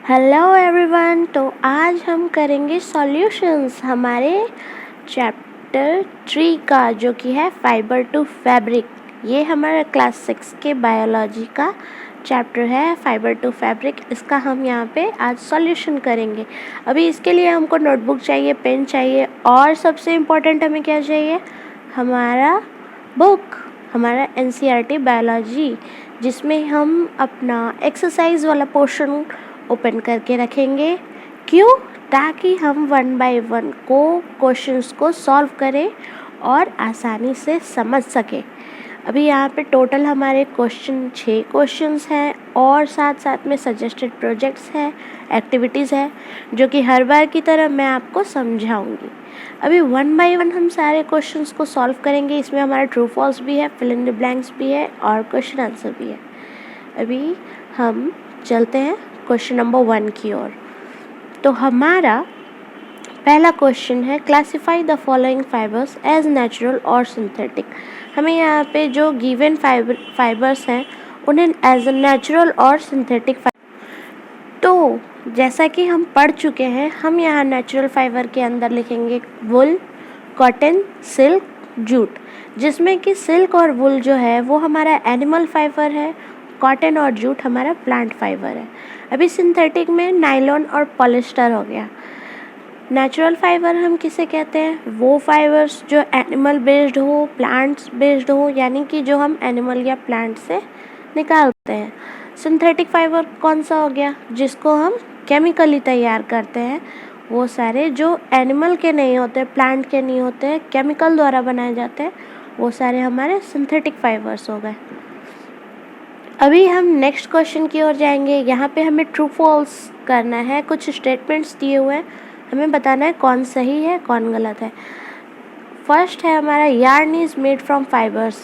Hello everyone. तो आज हम करेंगे सॉल्यूशंस हमारे चैप्टर 3 का, जो कि है फाइबर टू फैब्रिक। ये हमारा क्लास 6 के बायोलॉजी का चैप्टर है, फाइबर टू फैब्रिक। इसका हम यहाँ पे आज सॉल्यूशन करेंगे। अभी इसके लिए हमको नोटबुक चाहिए, पेन चाहिए, और सबसे इम्पोर्टेंट हमें क्या चाहिए, हमारा बुक, हमारा NCERT बायोलॉजी, जिसमें हम अपना एक्सरसाइज वाला पोर्शन ओपन करके रखेंगे। क्यों? ताकि हम 1 बाय 1 को क्वेश्चंस को सॉल्व करें और आसानी से समझ सकें। अभी यहाँ पे टोटल हमारे 6 क्वेश्चंस हैं, और साथ साथ में सजेस्टेड प्रोजेक्ट्स हैं, एक्टिविटीज़ है, जो कि हर बार की तरह मैं आपको समझाऊंगी। अभी 1 बाय 1 हम सारे क्वेश्चंस को सॉल्व करेंगे। इसमें हमारा ट्रू फॉल्स भी है, फिल इन द ब्लैंक्स भी है, और क्वेश्चन आंसर भी है। अभी हम चलते हैं क्वेश्चन नंबर 1 की ओर। तो हमारा पहला क्वेश्चन है, classify the following fibres as natural और सिंथेटिक। हमें यहाँ पे जो गिवन फाइबर्स हैं उन्हें एज नेचुरल और सिंथेटिक तो जैसा कि हम पढ़ चुके हैं, हम यहाँ नेचुरल फाइबर के अंदर लिखेंगे वुल, कॉटन, सिल्क, जूट, जिसमें कि सिल्क और वुल जो है वो हमारा एनिमल फाइबर है, कॉटन और जूट हमारा प्लांट फाइबर है। अभी सिंथेटिक में नायलॉन और पॉलिस्टर हो गया। नेचुरल फाइबर हम किसे कहते हैं, वो फाइबर्स जो एनिमल बेस्ड हो, प्लांट्स बेस्ड हो, यानी कि जो हम एनिमल या प्लांट से निकालते हैं। सिंथेटिक फाइबर कौन सा हो गया, जिसको हम केमिकली तैयार करते हैं। वो सारे जो एनिमल के नहीं होते, प्लांट के नहीं होते, केमिकल द्वारा बनाए जाते हैं, वो सारे हमारे सिंथेटिक फाइबर्स हो गए। अभी हम नेक्स्ट क्वेश्चन की ओर जाएंगे। यहाँ पे हमें ट्रू फॉल्स करना है। कुछ स्टेटमेंट्स दिए हुए हैं, हमें बताना है कौन सही है कौन गलत है। फर्स्ट है हमारा, yarn is made from fibres.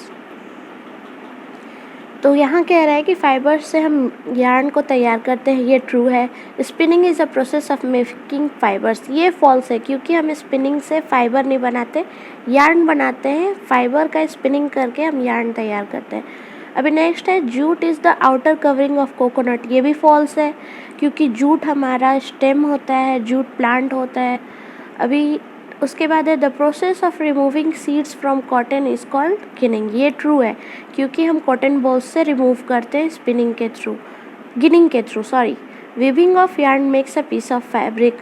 तो यहाँ कह रहा है कि फाइबर्स से हम यार्न को तैयार करते हैं, ये ट्रू है। Spinning is a process of making fibres, ये फॉल्स है, क्योंकि हम स्पिनिंग से फाइबर नहीं बनाते, यार्न बनाते हैं। फाइबर का स्पिनिंग करके हम यार्न तैयार करते हैं। अभी नेक्स्ट है, jute is the outer covering of coconut, ये भी फॉल्स है, क्योंकि जूट हमारा स्टेम होता है, जूट प्लांट होता है। अभी उसके बाद है, the process of removing seeds from cotton is called ginning, ये ट्रू है, क्योंकि हम कॉटन बॉल्स से रिमूव करते हैं स्पिनिंग के थ्रू, गिनिंग के थ्रू, sorry. Weaving of yarn makes a piece of fabric,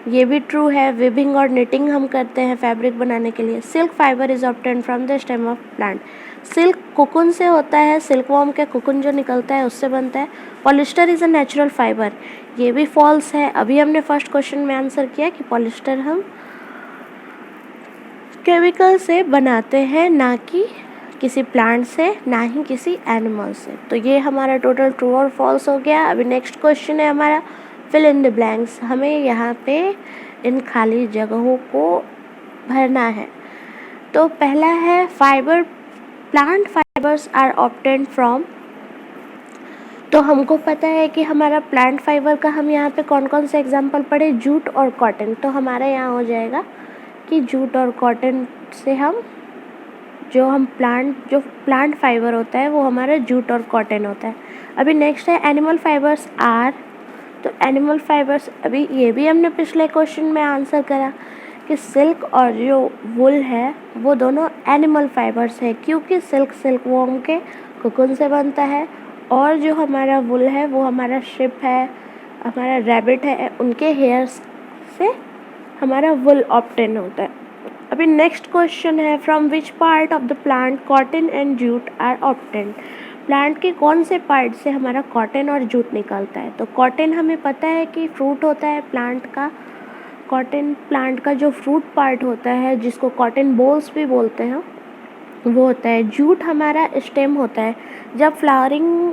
ये भी ट्रू है। वीविंग और निटिंग हम करते हैं फैब्रिक बनाने के लिए। Silk fibre is obtained from the stem of plant, silk cocoon से होता है, सिल्क वॉर्म के कोकुन जो निकलता है उससे बनता है। Polyester is a natural fibre, ये भी फॉल्स है। अभी हमने फर्स्ट क्वेश्चन में आंसर किया कि पॉलिस्टर हम केमिकल से बनाते हैं, ना कि किसी प्लांट से, ना ही किसी एनिमल से। तो ये हमारा टोटल ट्रू और फॉल्स हो गया। अभी नेक्स्ट क्वेश्चन है हमारा, फिल इन द ब्लैंक्स। हमें यहाँ पे इन खाली जगहों को भरना है। तो पहला है, fibre, plant fibres are obtained from. तो हमको पता है कि हमारा प्लांट फाइबर का हम यहाँ पे कौन कौन से एग्जाम्पल पढ़े, जूट और कॉटन। तो हमारा यहाँ हो जाएगा कि जूट और कॉटन से हम जो प्लांट फाइबर होता है वो हमारा जूट और कॉटन होता है। अभी नेक्स्ट है, एनिमल फाइबर्स आर। तो एनिमल फाइबर्स, अभी ये भी हमने पिछले क्वेश्चन में आंसर करा कि सिल्क और जो वुल है वो दोनों एनिमल फाइबर्स है, क्योंकि सिल्क वॉर्म के कोकुन से बनता है, और जो हमारा वुल है वो हमारा शिप है, हमारा रैबिट है, उनके हेयर्स से हमारा वुल ऑब्टेन होता है। अभी नेक्स्ट क्वेश्चन है, from which part of the plant cotton and jute are obtained. Plant के कौन से पार्ट से हमारा कॉटन और जूट निकलता है। तो कॉटन हमें पता है कि फ्रूट होता है प्लांट का, कॉटन प्लांट का जो फ्रूट पार्ट होता है, जिसको कॉटन बॉल्स भी बोलते हैं, वो होता है। जूट हमारा स्टेम होता है, जब फ्लावरिंग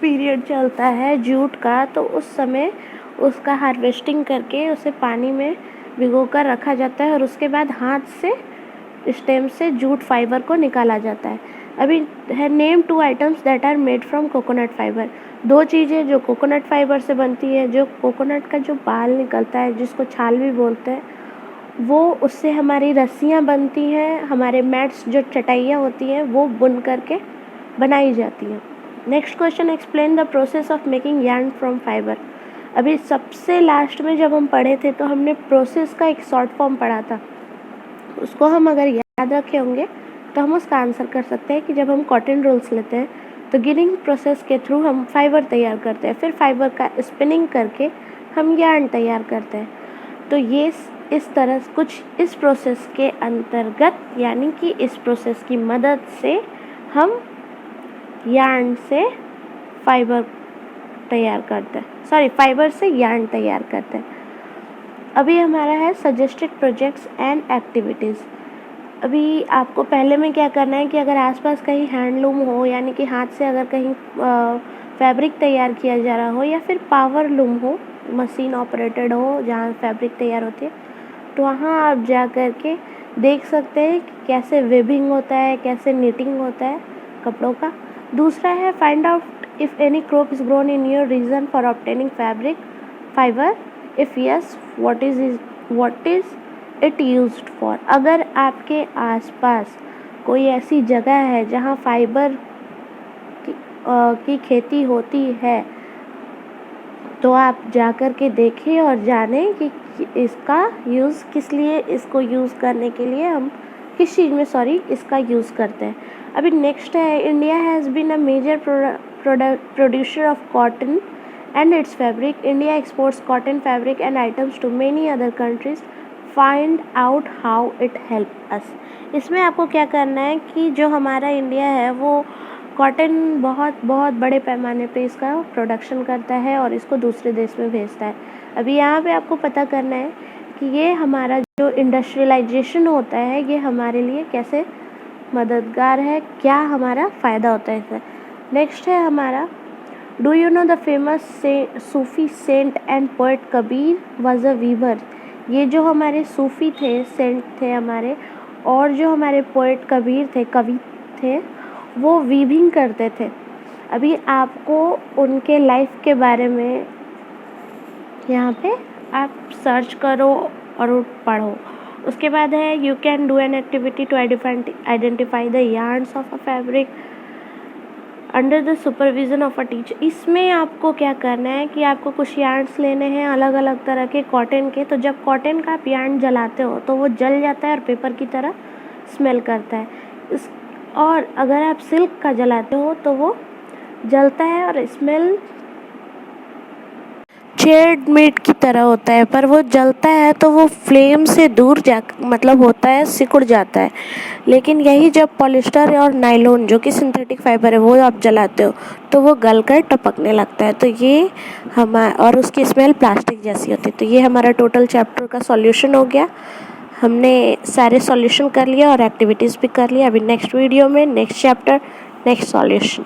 पीरियड चलता है जूट का, तो उस समय उसका हार्वेस्टिंग करके उसे पानी में भिगो कर रखा जाता है, और उसके बाद हाथ से स्टेम से जूट फाइबर को निकाला जाता है। अभी है, name 2 items that are made from coconut fibre. 2 चीज़ें जो कोकोनट फाइबर से बनती है, जो कोकोनट का जो बाल निकलता है, जिसको छाल भी बोलते हैं, वो उससे हमारी रस्सियाँ बनती हैं, हमारे मैट्स जो चटाइयाँ होती हैं वो बुन करके बनाई जाती हैं। Next question, explain the process of making yarn from fibre. अभी सबसे लास्ट में जब हम पढ़े थे तो हमने प्रोसेस का एक शॉर्ट फॉर्म पढ़ा था, उसको हम अगर याद रखे होंगे तो हम उसका आंसर कर सकते हैं कि जब हम कॉटन रोल्स लेते हैं तो गिनिंग प्रोसेस के थ्रू हम फाइबर तैयार करते हैं, फिर फाइबर का स्पिनिंग करके हम यार्न तैयार करते हैं। तो ये इस तरह कुछ इस प्रोसेस के अंतर्गत, यानी कि इस प्रोसेस की मदद से हम यार्न से फाइबर तैयार करते हैं, फाइबर से यार्न तैयार करते हैं। अभी हमारा है सजेस्टेड प्रोजेक्ट्स एंड एक्टिविटीज़। अभी आपको पहले में क्या करना है कि अगर आसपास कहीं हैंडलूम हो, यानी कि हाथ से अगर कहीं फैब्रिक तैयार किया जा रहा हो, या फिर पावर लूम हो, मशीन ऑपरेटेड हो जहाँ फैब्रिक तैयार होती है, तो वहाँ आप जा कर के देख सकते हैं कि कैसे वेबिंग होता है, कैसे निटिंग होता है कपड़ों का। दूसरा है find out if any crop is grown in your region for obtaining fibre, if yes what is it used for. अगर आपके आसपास कोई ऐसी जगह है जहाँ फाइबर की खेती होती है, तो आप जा कर के देखें और जानें कि इसका यूज़ किस लिए, इसको यूज़ करने के लिए हम किस चीज़ में इसका यूज़ करते हैं। अभी नेक्स्ट है India has been a major producer of cotton and its fabric. India exports cotton fabric and items to many other countries. Find out how it help us. इसमें आपको क्या करना है कि जो हमारा इंडिया है वो कॉटन बहुत बड़े पैमाने पे इसका प्रोडक्शन करता है और इसको दूसरे देश में भेजता है। अभी यहाँ पे आपको पता करना है कि ये हमारा जो इंडस्ट्रियलाइजेशन होता है ये हमारे लिए कैसे मददगार है, क्या हमारा फ़ायदा होता है इससे। नेक्स्ट है हमारा do you know the famous Sufi saint and poet Kabir was a weaver. ये जो हमारे सूफी थे, सेंट थे हमारे, और जो हमारे पोएट कबीर थे, कवि थे, वो वीविंग करते थे। अभी आपको उनके लाइफ के बारे में यहाँ पे आप सर्च करो और पढ़ो। उसके बाद है you can do an activity to identify the yarns of a fabric under the supervision of a teacher. इसमें आपको क्या करना है कि आपको कुछ यार्न्स लेने हैं अलग अलग तरह के कॉटन के। तो जब कॉटन का आप यार्न जलाते हो तो वो जल जाता है और पेपर की तरह स्मेल करता है। और अगर आप सिल्क का जलाते हो तो वो जलता है और स्मेल चेयर्ड मीट की तरह होता है, पर वो जलता है तो वो फ्लेम से दूर जा होता है, सिकुड़ जाता है। लेकिन यही जब पॉलिस्टर और नायलॉन जो कि सिंथेटिक फाइबर है वो आप जलाते हो तो वो गलकर टपकने लगता है। तो ये और उसकी स्मेल प्लास्टिक जैसी होती है। तो ये हमारा टोटल चैप्टर का सॉल्यूशन हो गया। हमने सारे सॉल्यूशन कर लिया और एक्टिविटीज़ भी कर लिया। अभी नेक्स्ट वीडियो में नेक्स्ट चैप्टर, नेक्स्ट सॉल्यूशन।